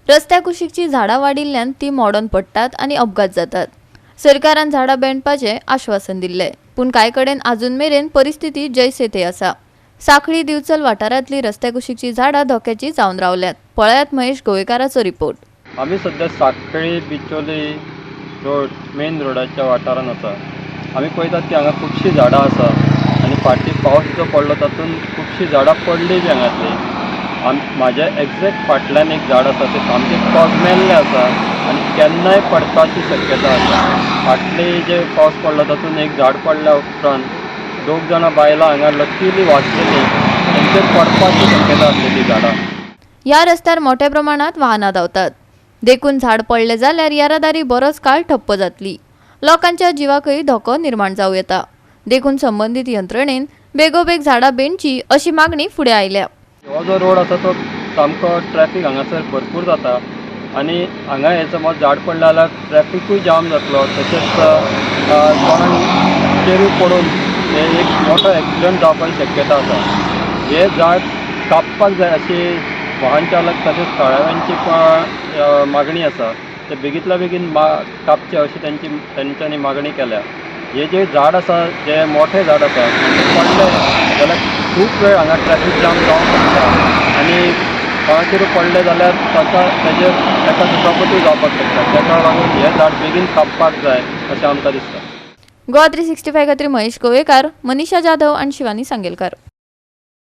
रस्त्या कुशीकची झाडां वाडिल्ल्यान ती मोडून पडटात आनी अपघात जातात। सरकारान झाडां बेंडपाचे आश्वासन दिल्ले, पूण कांय कडेन अजून मेरेन परिस्थिती जैसे थे आसा। साखळी दिवचल वाठारांतली रस्त्या कुशीकची झाडां धोक्याची जावन रावल्यात। पळयात महेश गोवेकाराचो रिपोर्ट। आम्ही सध्या साखळी बिचोली रोड मेन रोडाच्या वाठारान आसा। आम्ही पळयतात की हांगा खुबशीं झाडां आसा आनी फाटीं पावस जो पडलो तातूंत खुबशीं झाडां पडली बी हांगातली। म्हाज्या एक्झॅक्ट फाटल्यान एक झाड आसा तें सामकें कोजमेल्लें आसा आनी केन्नाय पडपाची शक्यता आसा। फाटले जे पावस पडलो तातूंत एक झाड पडल्या उपरांत 2 जाणां बायलां हांगा लकीली वाचलेलीं, तांचेर पडपाची शक्यता आसली ती झाडां। ह्या रस्त्यार मोठ्या प्रमाणात वाहनां धांवतात, देखून झाड पडले जाल्यार येरादारी बरोच काळ ठप्प जातली। लोकांच्या जिवाकय धोको निर्माण जावं येता, देखून संबंधीत यंत्रणेन बेगोबेग झाडां बेंडची अशी मागणी फुडें आयल्या। हो जो रोड आसा तो सामको ट्रॅफिक हांगासर भरपूर जाता आनी हांगा हे समज झाड पडलें जाल्यार ट्रॅफिकूय जाम जातलो। तशेंच कोणाक चेरूय पडून एक मोठो एक्सिडंट जावपाची शक्यता आसा। हे झाड कापपाक जाय अशी वाहन चालक तशेंच थळाव्यांची मागणी आसा। ते बेगींतल्या बेगीन कापचे अशी तेंच्यांनी मागणी केल्या। हे जे झाड आसा जे मोठे झाड आसा पडले जाल्यार खूब वेळ हांगा ट्रॅफिक जाम जावंक शकता आनी कोणाचेर पडले जाल्यार ताका दुखापतूय जावपाक शकता। ताका लागून हे झाड बेगीन कापपाक जाय अशें आमकां दिसता। गोवा 365 खातीर महेश गोवेकार, मनीषा जाधव आनी शिवानी सांगेलकार।